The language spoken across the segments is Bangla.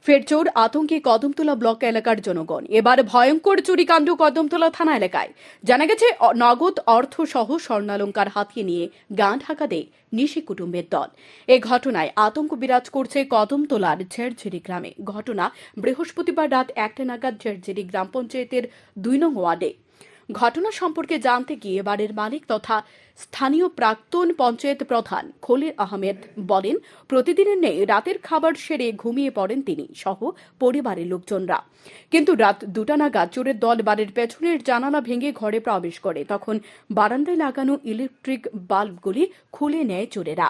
ফের চোর আতঙ্কে কদমতলা ব্লক এলাকার জনগণ। এবার ভয়ঙ্কর চুরিকাণ্ড কদমতলা থানা এলাকায়। জানা গেছে নগদ অর্থ সহ স্বর্ণালংকার হাতিয়ে নিয়ে গাঁ ঢাকা দেয় নিশি কুটুম্বের দল। এই ঘটনায় আতঙ্ক বিরাজ করছে কদমতলার ঝেড়ঝিড়ি গ্রামে। ঘটনা বৃহস্পতিবার রাত 1টা নাগাদ ঝেড়ঝিড়ি গ্রাম পঞ্চায়েতের 2 নং ওয়ার্ডে। ঘটনা সম্পর্কে জানতে গিয়ে বাড়ির মালিক তথা স্থানীয় প্রাক্তন পঞ্চায়েত প্রধান খলিল আহমেদ বলেন, প্রতিদিনের নেই রাতের খাবার সেরে ঘুমিয়ে পড়েন তিনি সহ পরিবারের লোকজনরা। কিন্তু রাত 2টা নাগাদ চোরের দল বাড়ির পেছনের জানালা ভেঙে ঘরে প্রবেশ করে। তখন বারান্দায় লাগানো ইলেকট্রিক বাল্বগুলি খুলে নেয় চোরেরা।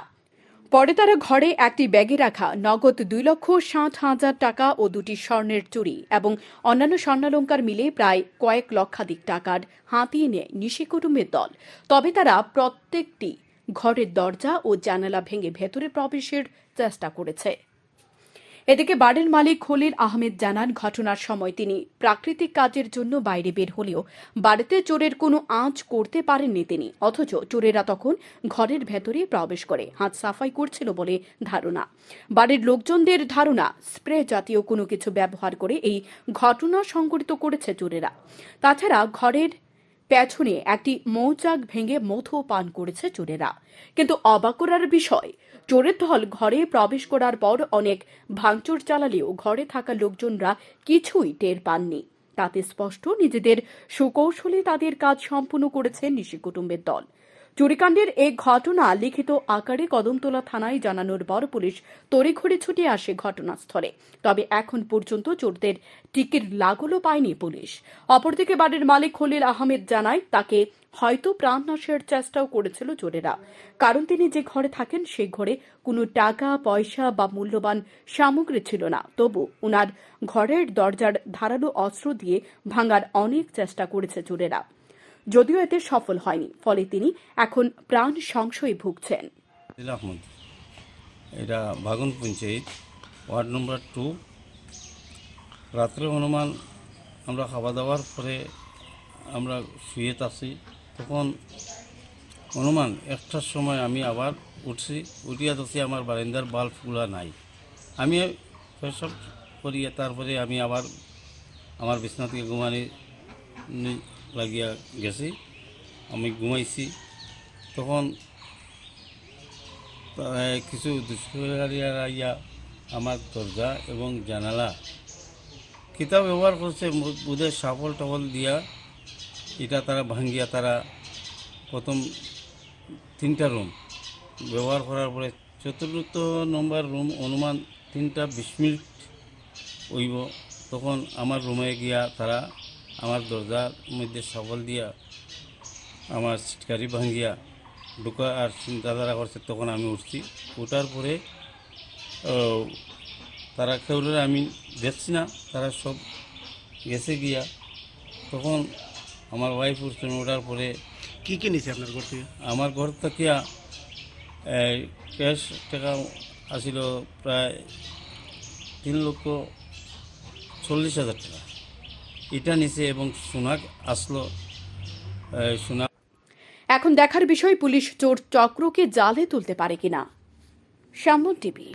পরে তারা ঘরে একটি ব্যাগে রাখা নগদ 2,60,000 টাকা ও 2টি স্বর্ণের চুড়ি এবং অন্যান্য স্বর্ণালংকার মিলে প্রায় কয়েক লক্ষাধিক টাকার হাতিয়ে নেয় নিশি কুটুম্বের দল। তবে তারা প্রত্যেকটি ঘরের দরজা ও জানালা ভেঙে ভেতরে প্রবেশের চেষ্টা করেছে। এদিকে বাড়ির মালিক খলিল আহমেদ জানান, ঘটনার সময় তিনি প্রাকৃতিক কাজের জন্য বাইরে বের হলেও বাড়িতে চোরের কোনো আঁচ করতে পারেননি তিনি। অথচ চোরেরা তখন ঘরের ভেতরে প্রবেশ করে হাত সাফাই করছিল বলে ধারণা। বাড়ির লোকজনদের ধারণা, স্প্রে জাতীয় কোনো কিছু ব্যবহার করে এই ঘটনা সংঘটিত করেছে চোরেরা। তাছাড়া ঘরের পেছনে একটি মৌচাক ভেঙে মধু পান করেছে চোরেরা। কিন্তু অবাক করার বিষয়, চোরের দল ঘরে প্রবেশ করার পর অনেক ভাঙচুর চালালেও ঘরে থাকা লোকজনরা কিছুই টের পাননি। তাতে স্পষ্ট নিজেদের সুকৌশলে তাদের কাজ সম্পূর্ণ করেছে নিশি কুটুম্বের দল। চুরিকাণ্ডের এই ঘটনা লিখিত আকারে কদমতলা থানায় জানানোর পর পুলিশ তড়িঘড়ি ছুটে আসে ঘটনাস্থলে। তবে এখন পর্যন্ত চোরদের টিকির লাগলও পায়নি পুলিশ। অপরদিকে বাড়ির মালিক খলিল আহমেদ জানায়, তাকে হয়তো প্রাণনাশের চেষ্টাও করেছিল চোরেরা। কারণ তিনি যে ঘরে থাকেন সেই ঘরে কোনো টাকা পয়সা বা মূল্যবান সামগ্রী ছিল না। তবু উনার ঘরের দরজার ধারালো অস্ত্র দিয়ে ভাঙার অনেক চেষ্টা করেছে চোরেরা, যদিও এতে সফল হয়নি। ফলে তিনি এখন প্রাণ সংশয়ে ভুগছেন। এটা ভাগুন পঞ্চায়েত, ওয়ার্ড নম্বর 2। রাত্রে অনুমান আমরা খাওয়া দাওয়ার পরে আমরা শুয়ে আছি, তখন অনুমান 1টার সময় আমি আবার উঠছি। উঠিয়া দেখছি আমার বারান্দার বাল্বগুলো নাই। আমি সব করিয়া তারপরে আমি আবার আমার বিছনা থেকে ঘুমানি লাগিয়া গেছি। আমি ঘুমাইছি, তখন কিছু দুষ্কৃতিকারীরা ইয়া আমার দরজা এবং জানালা কিতাব ব্যবহার করছে বুধের সাফল টাফল দিয়া। এটা তারা ভাঙ্গিয়া তারা প্রথম 3টা রুম ব্যবহার করার পরে 4র্থ নম্বর রুম অনুমান 3টা 20 মিনিট হইব। তখন আমার রুমে গিয়া তারা আমার দরজার মধ্যে সাফল দিয়া আমার সিটকারি ভাঙ্গিয়া ঢুকা আর চিন্তাধারা করছে। তখন আমি উঠছি, উঠার পরে তারা কেউরে আমি দেখছি না, তারা সব গেছে গিয়া। তখন আমার ওয়াইফ উঠছেন, ওঠার পরে কি নিছে আপনার ঘর থেকে? আমার ঘর থেকে ক্যাশ টাকা আসিল প্রায় 3,40,000 টাকা। এটা নিছে এবং সোনা আসলো। সোনা এখন দেখার বিষয় পুলিশ চোর চক্রকে জালে তুলতে পারে কিনা। শ্যামল টিভি।